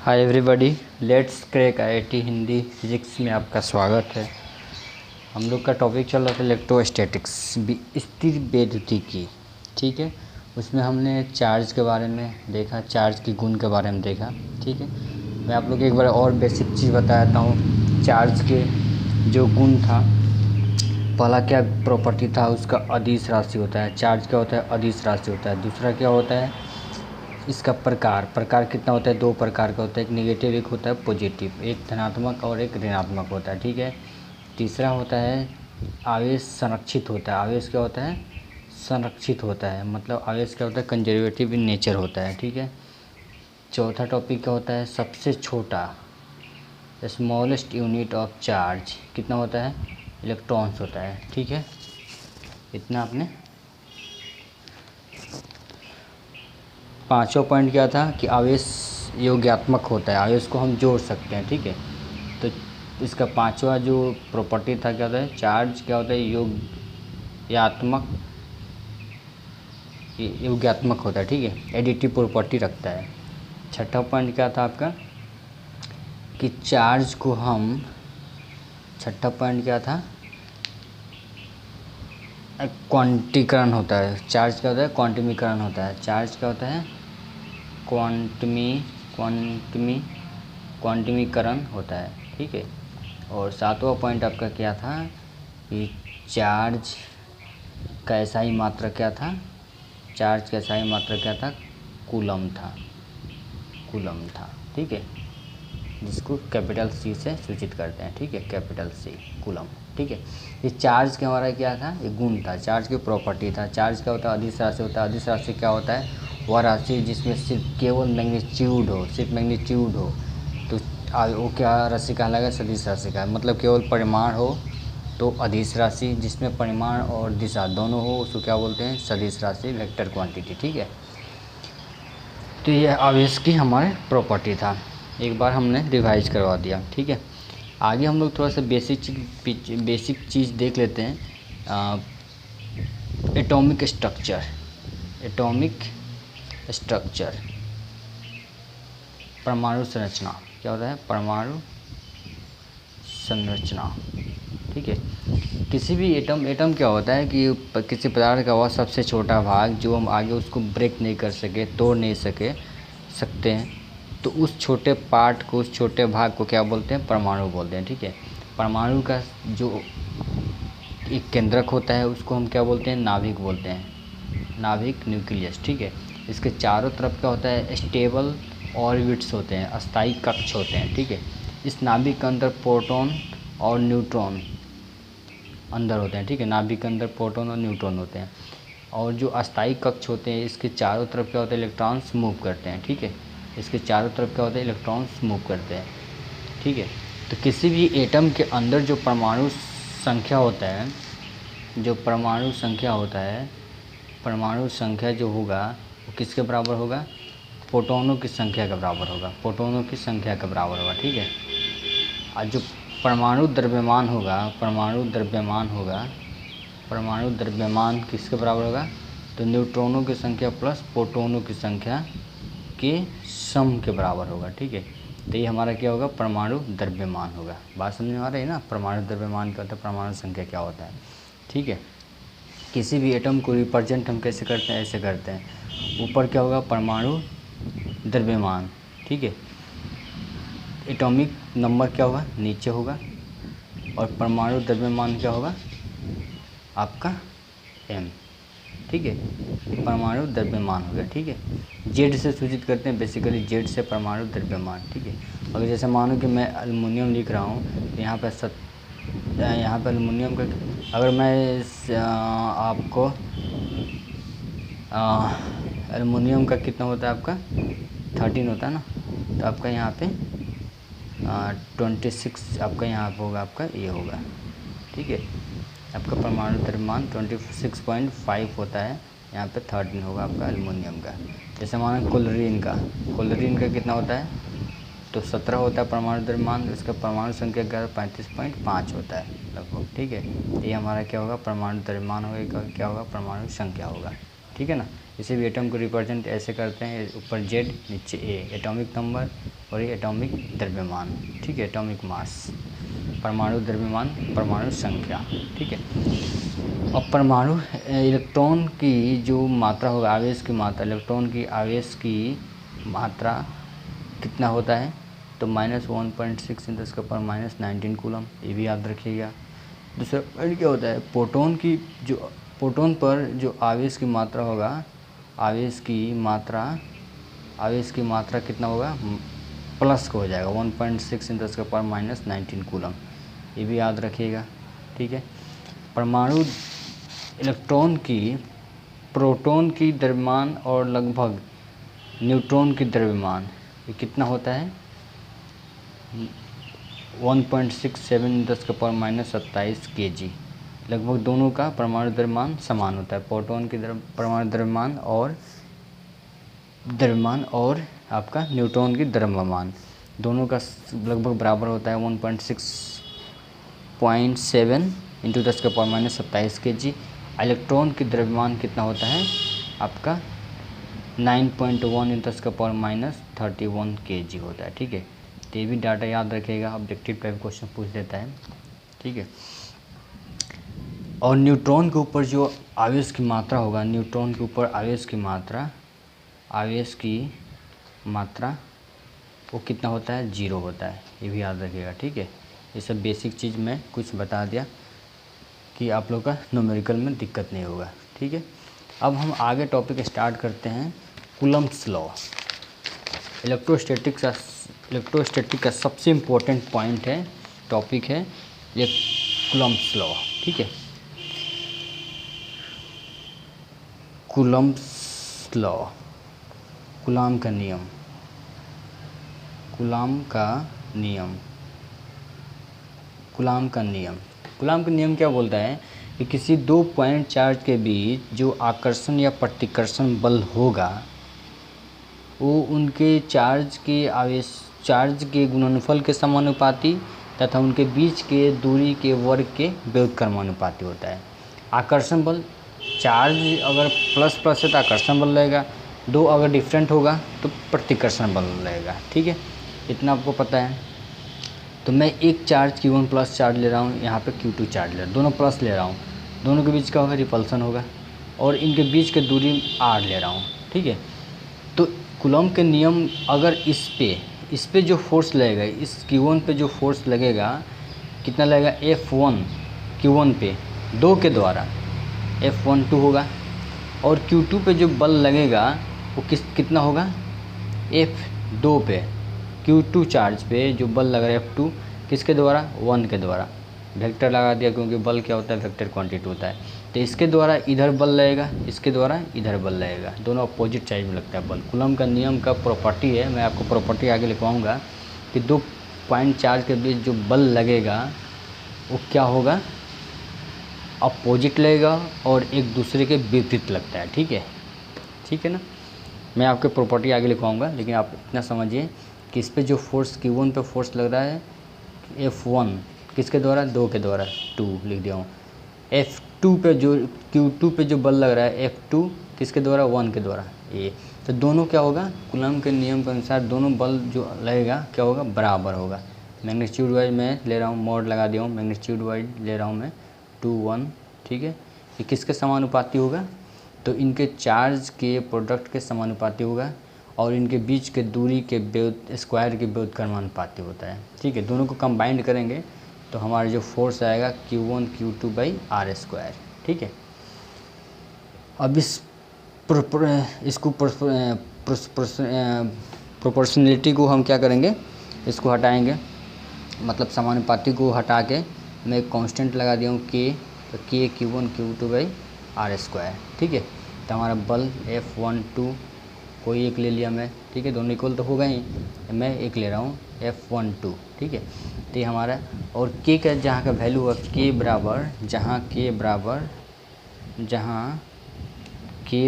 Hi everybody, let's crack IIT Hindi physics में आपका स्वागत है। हम लोग का टॉपिक चल रहा था इलेक्ट्रोस्टैटिक्स, स्थिर वैद्युतिकी। ठीक है, उसमें हमने चार्ज के बारे में देखा, चार्ज के गुण के बारे में देखा। ठीक है, मैं आप लोग को एक बार और बेसिक चीज़ बता देता हूँ। चार्ज के जो गुण था, पहला क्या प्रॉपर्टी था, उसका अदिश राशि होता है। चार्ज क्या होता है? अदिश राशि होता है। दूसरा क्या होता है? इसका प्रकार कितना होता है? दो प्रकार का होता है, एक नेगेटिव एक होता है पॉजिटिव, एक धनात्मक और एक ऋणात्मक होता है। ठीक है, तीसरा होता है आवेश संरक्षित होता है। आवेश क्या होता है? संरक्षित होता है, मतलब आवेश क्या होता है? कंजर्वेटिव इन नेचर होता है। ठीक है, चौथा टॉपिक क्या होता है? सबसे छोटा, स्मॉलेस्ट यूनिट ऑफ चार्ज कितना होता है? इलेक्ट्रॉन्स होता है। ठीक है, इतना आपने। पांचवा पॉइंट क्या था कि आवेश योगात्मक होता है, आवेश को हम जोड़ सकते हैं। ठीक है, तो इसका पांचवा जो प्रॉपर्टी था क्या होता है? चार्ज क्या होता है? योगात्मक होता है। ठीक है, एडिटिव प्रॉपर्टी रखता है। छठा पॉइंट क्या था आपका कि चार्ज को हम, छठा पॉइंट क्या था? क्वांटीकरण होता है। चार्ज क्या होता है? क्वांटमीकरण होता है। चार्ज क्या होता है? क्वांटमीकरण होता है। ठीक है, और सातवां पॉइंट आपका क्या था कि चार्ज का SI मात्रा क्या था? चार्ज का SI मात्रा क्या था? कूलम था। ठीक है, जिसको कैपिटल C से सूचित करते हैं। ठीक है, कैपिटल C, कूलम। ठीक है, ये चार्ज का हमारा क्या था? ये गुण था, चार्ज की प्रॉपर्टी था। चार्ज क्या होता है? अदिश राशि होता है। अदिश राशि क्या होता है? वह राशि जिसमें सिर्फ केवल मैग्नीट्यूड हो, सिर्फ मैग्नीट्यूड हो, तो वो क्या राशि कहलाएगा? सदिश राशि का, मतलब केवल परिमाण हो तो अदिश राशि, जिसमें परिमाण और दिशा दोनों हो उसको क्या बोलते हैं? सदिश राशि, वेक्टर क्वांटिटी। ठीक है, तो ये आवेश की हमारे प्रॉपर्टी था। एक बार हमने रिवाइज करवा दिया। ठीक है, आगे हम लोग थोड़ा सा बेसिक चीज़ देख लेते हैं। एटॉमिक स्ट्रक्चर, परमाणु संरचना। क्या होता है? परमाणु संरचना। ठीक है, किसी भी एटम क्या होता है कि किसी पदार्थ का वह सबसे छोटा भाग जो हम आगे उसको ब्रेक नहीं कर सके, तोड़ नहीं सकते हैं, तो उस छोटे पार्ट को, उस छोटे भाग को क्या बोलते हैं? परमाणु बोलते हैं। ठीक है, परमाणु का जो एक केंद्रक होता है उसको हम क्या बोलते हैं? नाभिक बोलते हैं, नाभिक, न्यूक्लियस। ठीक है, इसके चारों तरफ क्या होता है? स्टेबल ऑर्बिट्स होते हैं, अस्थायी कक्ष होते हैं। ठीक है, इस नाभिक के अंदर प्रोटॉन और न्यूट्रॉन अंदर होते हैं। ठीक है, नाभिक के अंदर प्रोटॉन और न्यूट्रॉन होते हैं, और जो अस्थायी कक्ष होते हैं इसके चारों तरफ क्या होता है? इलेक्ट्रॉन्स मूव करते हैं। ठीक है, इसके चारों तरफ क्या होता है? इलेक्ट्रॉन्स मूव करते हैं। ठीक है, तो किसी भी एटम के अंदर जो परमाणु संख्या होता है, परमाणु संख्या जो होगा वो किसके बराबर होगा? प्रोटॉनों की संख्या के बराबर होगा, प्रोटॉनों की संख्या के बराबर होगा। ठीक है, और जो परमाणु द्रव्यमान किसके बराबर होगा? तो न्यूट्रॉनों की संख्या प्लस प्रोटॉनों की संख्या के सम के बराबर होगा। ठीक है, तो ये हमारा क्या होगा? परमाणु द्रव्यमान होगा। बात समझ में आ रही है ना? परमाणु द्रव्यमान क्या होता है? परमाणु संख्या क्या होता है? ठीक है, किसी भी एटम को रिप्रेजेंट हम कैसे करते हैं? ऐसे करते हैं। ऊपर क्या होगा? परमाणु द्रव्यमान। ठीक है, एटॉमिक नंबर क्या होगा? नीचे होगा, और परमाणु द्रव्यमान क्या होगा? आपका m। ठीक है, परमाणु द्रव्यमान हो गया। ठीक है, Z से सूचित करते हैं, बेसिकली Z से परमाणु द्रव्यमान। ठीक है, अगर जैसे मानो कि मैं एल्युमिनियम लिख रहा हूँ, तो यहाँ पर एल्युमिनियम का, अगर मैं आपको एल्युमिनियम का कितना होता है? आपका 13 होता है ना, तो आपका यहाँ पे 26 आपका यहाँ पर होगा, आपका ये होगा। ठीक है, आपका परमाणु द्रव्यमान 26.5 होता है, यहाँ पे 13 होगा आपका एल्युमिनियम का। जैसे मानो क्लोरीन का कितना होता है? तो 17 होता है परमाणु द्रव्यमान, इसका परमाणु संख्या 35.5 होता है लगभग। ठीक है, ये हमारा क्या होगा? परमाणु द्रव्यमान होगा, क्या होगा? परमाणु संख्या होगा। ठीक है ना, किसी भी एटम को रिप्रेजेंट ऐसे करते हैं, ऊपर जेड नीचे ए, एटॉमिक नंबर और ये एटॉमिक द्रव्यमान, ठीक है, एटॉमिक मास, परमाणु द्रव्यमान, परमाणु संख्या, ठीक है। अब परमाणु इलेक्ट्रॉन की जो मात्रा होगा, आवेश की मात्रा, इलेक्ट्रॉन की आवेश की मात्रा कितना होता है, तो -1.6 × 10⁻⁹ कूलम, ये भी याद रखिएगा। दूसरा पॉइंट क्या होता है, प्रोटॉन पर जो आवेश की मात्रा होगा, आवेश की मात्रा कितना होगा, प्लस का हो जाएगा, 1.6 × 10⁻⁹ कूलम, ये भी याद रखिएगा, ठीक है। परमाणु इलेक्ट्रॉन की प्रोटॉन की द्रव्यमान और लगभग न्यूट्रॉन की द्रव्यमान ये कितना होता है, 1.67 × 10⁻⁻27 kg, लगभग दोनों का परमाणु द्रव्यमान समान होता है। प्रोटॉन की परमाणु द्रव्यमान और आपका न्यूट्रॉन की द्रव्यमान दोनों का लगभग बराबर होता है, 1.6.7 × 10⁻⁻27 kg। इलेक्ट्रॉन की द्रव्यमान कितना होता है आपका, 9.1 × 10⁻31 kg होता है, ठीक है। तो ये भी डाटा याद रखिएगा, ऑब्जेक्टिव टाइप क्वेश्चन पूछ देता है, ठीक है। और न्यूट्रॉन के ऊपर जो आवेश की मात्रा होगा, न्यूट्रॉन के ऊपर आवेश की मात्रा वो कितना होता है, 0 होता है, ये भी याद रखिएगा, ठीक है। ये सब बेसिक चीज़ मैं कुछ बता दिया कि आप लोग का न्यूमेरिकल में दिक्कत नहीं होगा, ठीक है। अब हम आगे टॉपिक स्टार्ट करते हैं, कूलम्ब्स लॉ। इलेक्ट्रोस्टैटिक का सबसे इम्पोर्टेंट पॉइंट है, टॉपिक है ये कूलम्ब्स लॉ, ठीक है। कूलम्ब्स लॉ, कूलाम का नियम, कूलाम का नियम क्या बोलता है कि किसी दो पॉइंट चार्ज के बीच जो आकर्षण या प्रतिकर्षण बल होगा वो उनके चार्ज के गुणनफल के समानुपाती तथा उनके बीच के दूरी के वर्ग के व्युत्क्रमानुपाती होता है। आकर्षण बल, चार्ज अगर प्लस है तो आकर्षण बल रहेगा, दो अगर डिफरेंट होगा तो प्रतिकर्षण बल रहेगा, ठीक है। इतना आपको पता है। तो मैं एक चार्ज Q1 प्लस चार्ज ले रहा हूँ, यहाँ पे Q2 चार्ज ले रहा हूँ, दोनों प्लस ले रहा हूँ, दोनों के बीच क्या होगा, रिपल्सन होगा, और इनके बीच की दूरी R ले रहा हूँ, ठीक है। तो कूलम्ब के नियम, अगर इस पे जो फोर्स लगेगा, इस Q1 पे जो फोर्स लगेगा कितना लगेगा, F1 Q1 पे 2 के द्वारा F12 होगा, और Q2 पे जो बल लगेगा वो कितना होगा, F2 पे, Q2 चार्ज पे जो बल लग रहा है F2 किसके द्वारा, 1 के द्वारा, वेक्टर लगा दिया क्योंकि बल क्या होता है, वेक्टर क्वांटिटी होता है। तो इसके द्वारा इधर बल लगेगा, इसके द्वारा इधर बल लगेगा, दोनों अपोजिट साइड में लगता है बल। कूलम्ब का नियम का प्रॉपर्टी है, मैं आपको प्रॉपर्टी आगे लिखवाऊंगा कि दो पॉइंट चार्ज के बीच जो बल लगेगा वो क्या होगा, अपोजिट लगेगा और एक दूसरे के विपरीत लगता है, ठीक है ना। मैं आपके प्रॉपर्टी आगे लिखवाऊंगा, लेकिन आप इतना समझिए कि इस पे जो फोर्स Q1 पे फोर्स लग रहा है F1 किसके द्वारा, 2 के द्वारा, 2 लिख दिया हूँ। F2 पे जो Q2 पे जो बल लग रहा है F2 किसके द्वारा, 1 के द्वारा, ये। तो दोनों क्या होगा, कूलम्ब के नियम के अनुसार दोनों बल जो लगेगा क्या होगा, बराबर होगा। मैग्नीट्यूड वाइज मैं ले रहा हूँ, मोड लगा दिया हूँ, मैग्नीट्यूड वाइज ले रहा हूँ मैं 2 1, ठीक है। ये किसके समानुपाती होगा, तो इनके चार्ज के प्रोडक्ट के समानुपाती होगा, और इनके बीच के दूरी के स्क्वायर के व्युत्क्रमानुपाती होता है, ठीक है। दोनों को कंबाइंड करेंगे तो हमारा जो फोर्स आएगा Q1 Q2/r², ठीक है। अब इसको प्रोपोर्शनलिटी को हम क्या करेंगे, इसको हटाएंगे, मतलब समानुपाती को हटा के मैं एक कांस्टेंट लगा दिया हूँ K, तो K Q1 Q2/r², ठीक है। तो हमारा बल F12 कोई एक ले लिया मैं, ठीक है, दोनों इक्वल तो हो गए ही, मैं एक ले रहा हूँ F12, ठीक है। तो ये हमारा, और K का जहाँ का वैल्यू हुआ K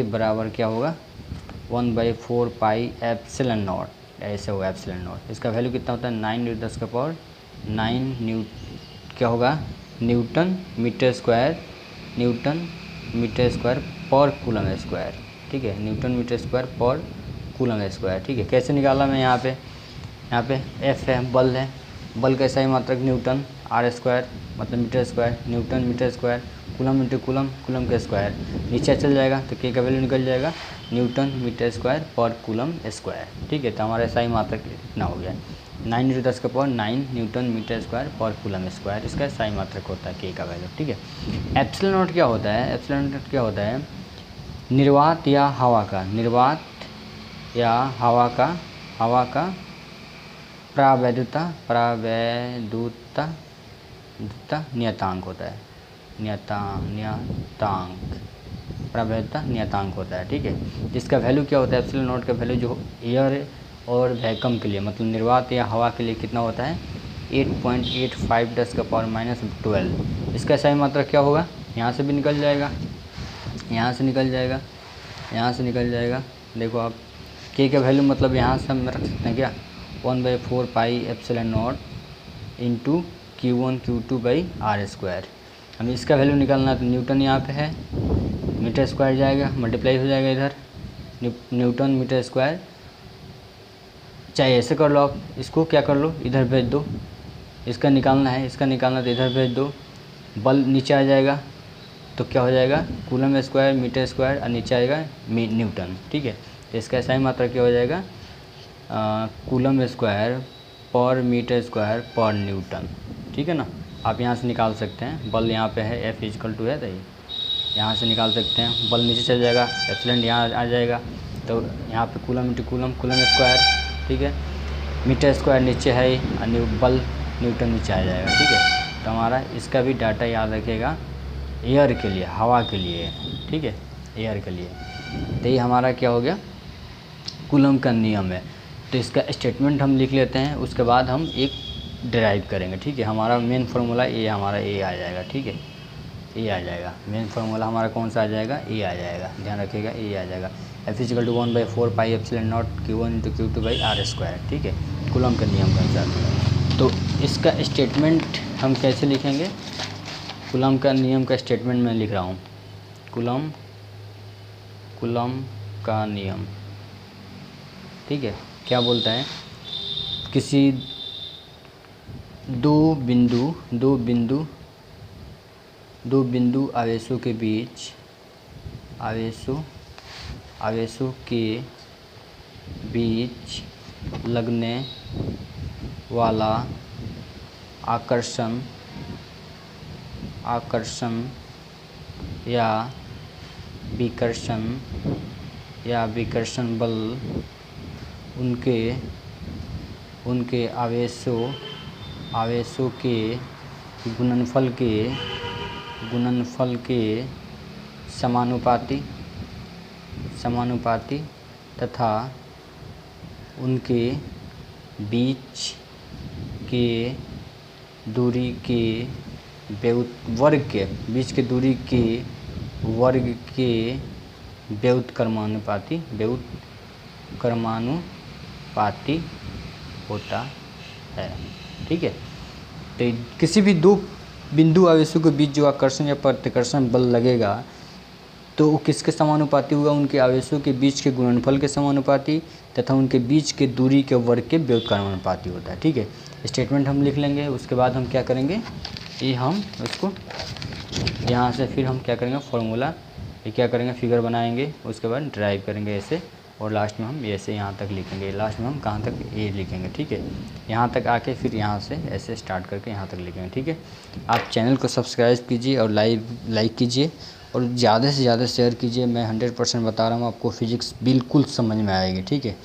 बराबर क्या होगा, 1/4 पाई एप्सिलॉन नॉट, ऐसे होगा एप्सिलॉन नॉट। इसका वैल्यू कितना होता है, 9 क्या होगा, न्यूटन मीटर स्क्वायर पर कूलम स्क्वायर, ठीक है, न्यूटन मीटर स्क्वायर पर कूलम स्क्वायर। ठीक है, कैसे निकाला मैं यहाँ पे एफ है, बल है, बल का सही मात्रक न्यूटन, आर स्क्वायर मतलब metre square, newton metre square, coulomb into coulomb, coulomb का स्क्वायर, नीचे चल जाएगा तो के का वैल्यू निकल जाएगा न्यूटन मीटर स्क्वायर पर कूलम स्क्वायर। ठीक है, तो हमारा सही मात्रक इतना हो गया 9×10⁹ न्यूटन मीटर स्क्वायर पर कूलम स्क्वायर, इसका सही मात्रक होता है के का वैल्यू। ठीक है, एप्सिलॉन नॉट क्या होता है? एप्सिलॉन नॉट क्या होता है? निर्वात या हवा का प्रावैधुता नियतांक होता है, प्रावैधुता नियतांक होता है। ठीक है, जिसका वैल्यू क्या होता है? एप्सिलॉन नॉट का वैल्यू जो एयर और वैक्यूम के लिए मतलब निर्वात या हवा के लिए कितना होता है? 8.85 10⁻12। इसका सही मात्रक क्या होगा? यहाँ से भी निकल जाएगा, यहाँ से निकल जाएगा। देखो आप के का वैल्यू मतलब यहाँ से हम रख सकते हैं क्या? 1/4 pi epsilon not into Q1 Q2/r²। हमें इसका वैल्यू निकालना है तो न्यूटन यहाँ पे है, मीटर स्क्वायर जाएगा, मल्टीप्लाई हो जाएगा इधर न्यूटन मीटर स्क्वायर। चाहे ऐसे कर लो आप, इसको क्या कर लो, इधर भेज दो, इसका निकालना है तो इधर भेज दो, बल नीचे आ जाएगा तो क्या हो जाएगा? कूलम स्क्वायर मीटर स्क्वायर और नीचे आएगा न्यूटन। ठीक है, तो इसका सही मात्रा क्या हो जाएगा? कूलम स्क्वायर पर मीटर स्क्वायर पर न्यूटन। ठीक है ना, आप यहाँ से निकाल सकते हैं, बल यहाँ पे है F = है, तो यहाँ से निकाल सकते हैं, बल नीचे चल जाएगा, एप्सिलॉन यहाँ आ जाएगा, तो यहाँ पे कूलम इंटू कूलम स्क्वायर। ठीक है, मीटर स्क्वायर नीचे है और बल न्यूटन नीचे आ जाएगा। ठीक है, तो हमारा इसका भी डाटा याद रखिएगा एयर के लिए, हवा के लिए। ठीक है, एयर के लिए, तो ये हमारा क्या हो गया? कूलम का नियम है। तो इसका स्टेटमेंट हम लिख लेते हैं, उसके बाद हम एक डिराइव करेंगे। ठीक है, हमारा मेन फार्मूला ए आ जाएगा। ठीक है, ए आ जाएगा, मेन फार्मूला हमारा कौन सा आ जाएगा? ए आ जाएगा, ध्यान रखिएगा ए आ जाएगा। F = 1/4 pi epsilon not Q1 × Q2/r²। ठीक है, कूलम के नियम के अनुसार। तो इसका स्टेटमेंट हम कैसे लिखेंगे? कूलम का नियम का स्टेटमेंट मैं लिख रहा हूँ, कूलम का नियम। ठीक है, क्या बोलता है? किसी दो बिंदु आवेशों के बीच लगने वाला आकर्षण या विकर्षण बल उनके आवेशों के गुणनफल के समानुपाती तथा उनके बीच के दूरी के वर्ग के व्युत्क्रमानुपाती होता है। ठीक है, तो किसी भी दो बिंदु आवेशों के बीच जो आकर्षण या प्रतिकर्षण बल लगेगा तो वो किसके समानुपाती होगा? उनके आवेशों के बीच के गुणनफल के समानुपाती तथा उनके बीच के दूरी के वर्ग के व्युत्क्रमानुपाती होता है। ठीक है, स्टेटमेंट हम लिख लेंगे, उसके बाद हम क्या करेंगे? ये हम उसको यहाँ से फिर हम क्या करेंगे? फॉर्मूला ये क्या करेंगे? फिगर बनाएंगे, उसके बाद ड्राइव करेंगे ऐसे, और लास्ट में हम ऐसे यहाँ तक लिखेंगे। लास्ट में हम कहाँ तक? ए लिखेंगे। ठीक है, यहाँ तक आके फिर यहाँ से ऐसे स्टार्ट करके यहाँ तक लिखेंगे। ठीक है, आप चैनल को सब्सक्राइब कीजिए और लाइक कीजिए और ज़्यादा से ज़्यादा शेयर कीजिए। मैं 100% बता रहा हूँ, आपको फिज़िक्स बिल्कुल समझ में आएगी। ठीक है,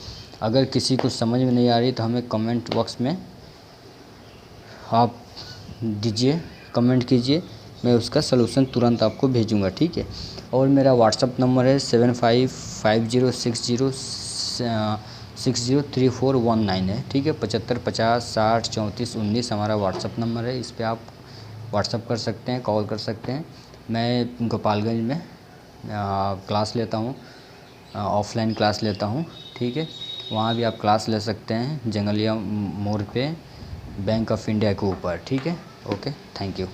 अगर किसी को समझ में नहीं आ रही तो हमें कमेंट बॉक्स में आप कमेंट कीजिए, मैं उसका सलूशन तुरंत आपको भेजूँगा। ठीक है, और मेरा व्हाट्सअप नंबर है 7550603419 है। ठीक है, 75 50 60 34 19 हमारा व्हाट्सअप नंबर है। इस पर आप व्हाट्सअप कर सकते हैं, कॉल कर सकते हैं। मैं गोपालगंज में क्लास लेता हूँ, ऑफलाइन क्लास लेता हूँ। ठीक है, वहाँ भी आप क्लास ले सकते हैं, जंगलिया मोड़ पे बैंक ऑफ इंडिया के ऊपर। ठीक है, ओके, थैंक यू।